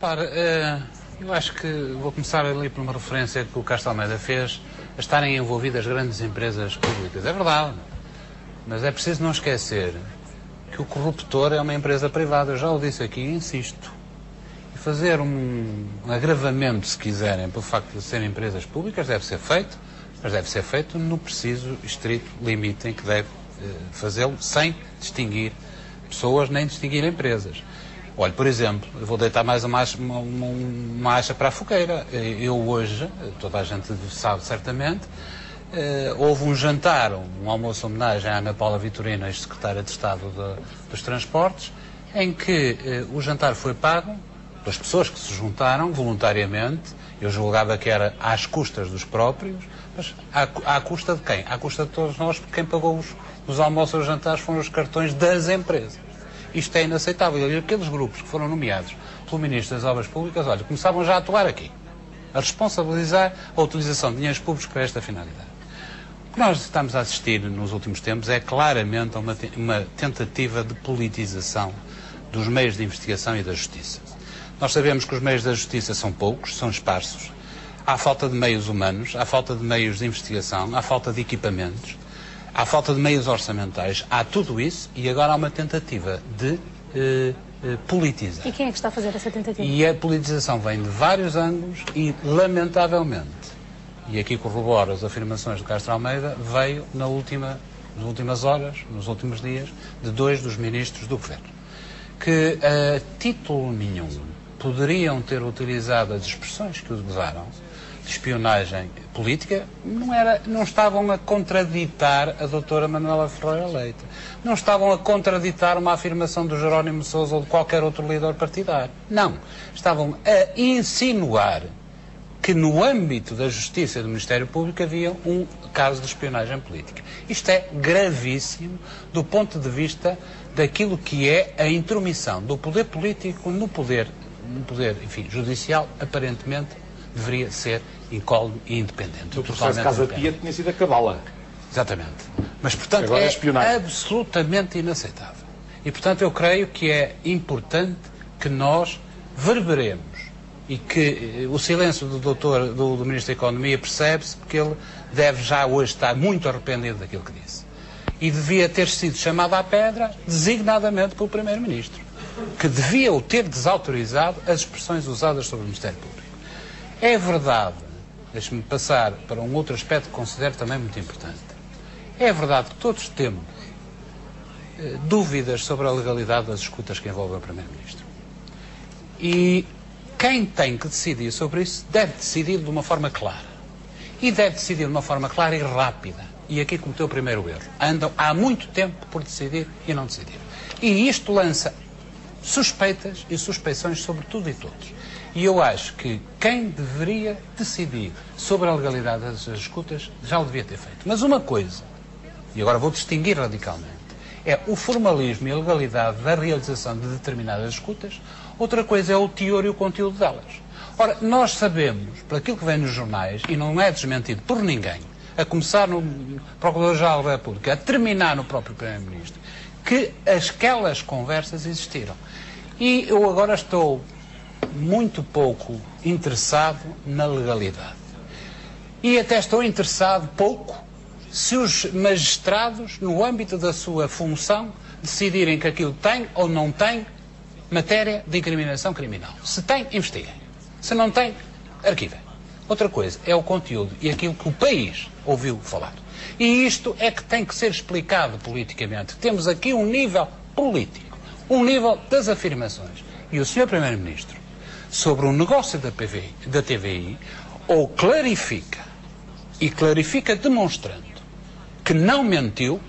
Para, eu acho que vou começar ali por uma referência que o Castro Almeida fez, a estarem envolvidas grandes empresas públicas. É verdade, mas é preciso não esquecer que o corruptor é uma empresa privada. Eu já o disse aqui e insisto. E fazer um agravamento, se quiserem, pelo facto de serem empresas públicas deve ser feito, mas deve ser feito no preciso, estrito limite em que deve fazê-lo, sem distinguir pessoas nem distinguir empresas. Olha, por exemplo, eu vou deitar mais uma acha para a fogueira. Eu hoje, toda a gente sabe certamente, houve um jantar, um almoço em homenagem à Ana Paula Vitorino, ex-secretária de Estado dos Transportes, em que o jantar foi pago pelas pessoas que se juntaram voluntariamente. Eu julgava que era às custas dos próprios, mas à custa de quem? À custa de todos nós, porque quem pagou os almoços e os jantares foram os cartões das empresas. Isto é inaceitável. E aqueles grupos que foram nomeados pelo Ministro das Obras Públicas, olha, começavam já a atuar aqui, a responsabilizar a utilização de dinheiros públicos para esta finalidade. O que nós estamos a assistir nos últimos tempos é claramente uma tentativa de politização dos meios de investigação e da justiça. Nós sabemos que os meios da justiça são poucos, são esparsos, há falta de meios humanos, há falta de meios de investigação, há falta de equipamentos, há falta de meios orçamentais, há tudo isso e agora há uma tentativa de politizar. E quem é que está a fazer essa tentativa? E a politização vem de vários ângulos e, lamentavelmente, e aqui corroboro as afirmações do Castro Almeida, veio nas últimas horas, nos últimos dias, de 2 dos ministros do Governo, que a título nenhum poderiam ter utilizado as expressões que usaram de espionagem política, não estavam a contraditar a doutora Manuela Ferreira Leite, não estavam a contraditar uma afirmação do Jerónimo de Sousa ou de qualquer outro líder partidário. Não. Estavam a insinuar que no âmbito da Justiça e do Ministério Público havia um caso de espionagem política. Isto é gravíssimo do ponto de vista daquilo que é a intromissão do poder político no poder, enfim, judicial, aparentemente deveria ser incólume e independente. No processo de Casa Pia tinha sido a cabala. Exatamente. Mas, portanto, agora é absolutamente inaceitável. E, portanto, eu creio que é importante que nós verberemos e que o silêncio do Ministro da Economia percebe-se porque ele deve já hoje estar muito arrependido daquilo que disse. E devia ter sido chamado à pedra designadamente pelo Primeiro-Ministro, que devia o ter desautorizado as expressões usadas sobre o Ministério Público. É verdade, deixe-me passar para um outro aspecto que considero também muito importante. É verdade que todos temos dúvidas sobre a legalidade das escutas que envolvem o Primeiro-Ministro. E quem tem que decidir sobre isso deve decidir de uma forma clara. E deve decidir de uma forma clara e rápida. E aqui cometeu o primeiro erro. Andam há muito tempo por decidir e não decidir. E isto lança suspeitas e suspeições sobre tudo e todos. E eu acho que quem deveria decidir sobre a legalidade das escutas já o devia ter feito. Mas uma coisa, e agora vou distinguir radicalmente, é o formalismo e a legalidade da realização de determinadas escutas, outra coisa é o teor e o conteúdo delas. Ora, nós sabemos, por aquilo que vem nos jornais, e não é desmentido por ninguém, a começar no Procurador-Geral da República, a terminar no próprio Primeiro-Ministro, que aquelas conversas existiram. E eu agora estou muito pouco interessado na legalidade. E até estou interessado pouco se os magistrados, no âmbito da sua função, decidirem que aquilo tem ou não tem matéria de incriminação criminal. Se tem, investiguem. Se não tem, arquivem. Outra coisa é o conteúdo e aquilo que o país ouviu falar. E isto é que tem que ser explicado politicamente. Temos aqui um nível político, um nível das afirmações. E o Sr. Primeiro-Ministro, sobre o negócio da TVI, ou clarifica, e clarifica demonstrando que não mentiu,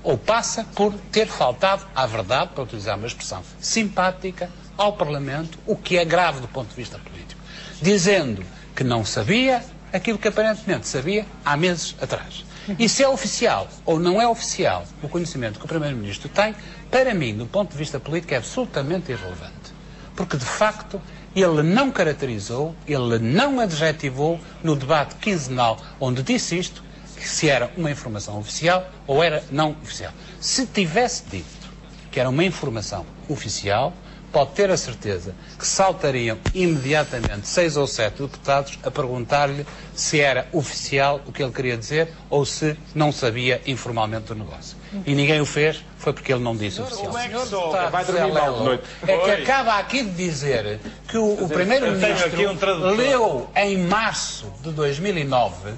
ou passa por ter faltado à verdade, para utilizar uma expressão simpática, ao Parlamento, o que é grave do ponto de vista político, dizendo que não sabia aquilo que aparentemente sabia há meses atrás. E se é oficial ou não é oficial o conhecimento que o Primeiro-Ministro tem, para mim, do ponto de vista político, é absolutamente irrelevante. Porque, de facto, ele não caracterizou, ele não adjetivou no debate quinzenal onde disse isto, que se era uma informação oficial ou era não oficial. Se tivesse dito que era uma informação oficial, pode ter a certeza que saltariam imediatamente 6 ou 7 deputados a perguntar-lhe se era oficial o que ele queria dizer ou se não sabia informalmente do negócio. E ninguém o fez, foi porque ele não disse oficial. Vai dormir mal de noite. É que acaba aqui de dizer que o Primeiro-Ministro leu em março de 2009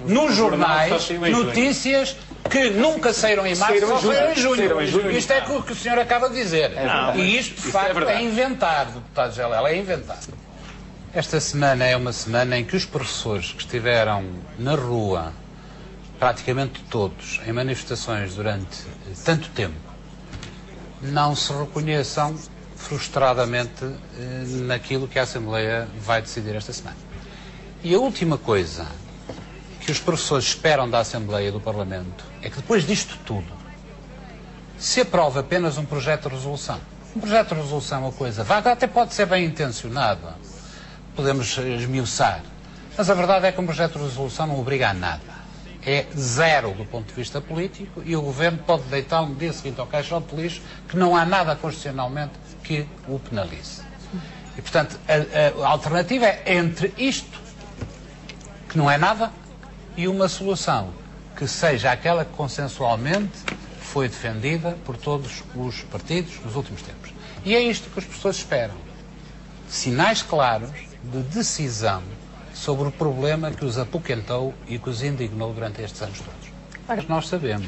nos jornais notícias que nunca saíram em março, só saíram em junho. Isto é o que o senhor acaba de dizer. E isto, de facto, é inventado, deputado Gelela, é inventado. Esta semana é uma semana em que os professores que estiveram na rua, praticamente todos, em manifestações durante tanto tempo, não se reconheçam frustradamente naquilo que a Assembleia vai decidir esta semana. E a última coisa que os professores esperam da Assembleia e do Parlamento é que depois disto tudo se aprove apenas um projeto de resolução. Um projeto de resolução é uma coisa vaga, até pode ser bem intencionado, podemos esmiuçar, mas a verdade é que um projeto de resolução não obriga a nada. É zero do ponto de vista político e o Governo pode deitá-lo no dia seguinte ao caixote de lixo que não há nada constitucionalmente que o penalize. E, portanto, a alternativa é entre isto, que não é nada, e uma solução que seja aquela que consensualmente foi defendida por todos os partidos nos últimos tempos. E é isto que as pessoas esperam. Sinais claros de decisão sobre o problema que os apoquentou e que os indignou durante estes anos todos. Mas nós sabemos.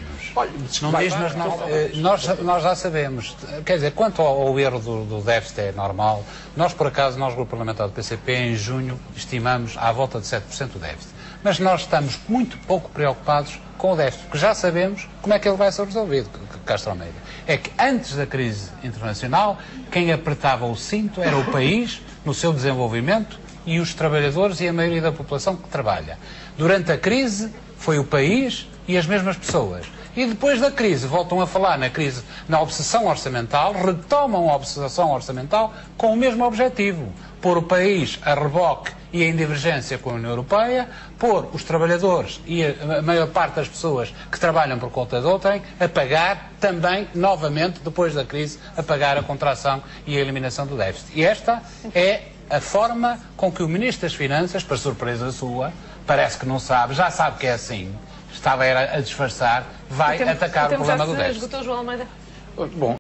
Não diz, mas nós já sabemos. Quer dizer, quanto ao erro do déficit é normal. Nós, por acaso, nós, Grupo Parlamentar do PCP, em junho, estimamos à volta de 7% o déficit. Mas nós estamos muito pouco preocupados com o déficit, porque já sabemos como é que ele vai ser resolvido, Castro Almeida. É que antes da crise internacional, quem apertava o cinto era o país, no seu desenvolvimento, e os trabalhadores e a maioria da população que trabalha. Durante a crise, foi o país e as mesmas pessoas. E depois da crise, voltam a falar na obsessão orçamental, retomam a obsessão orçamental com o mesmo objetivo. Pôr o país a reboque e em divergência com a União Europeia, pôr os trabalhadores e a maior parte das pessoas que trabalham por conta de outrem a pagar também, novamente, depois da crise, a pagar a contração e a eliminação do déficit. E esta é a forma com que o Ministro das Finanças, para surpresa sua, parece que não sabe, já sabe que é assim, estava a disfarçar, vai atacar o problema do déficit. Esgotou, João Almeida? Bom,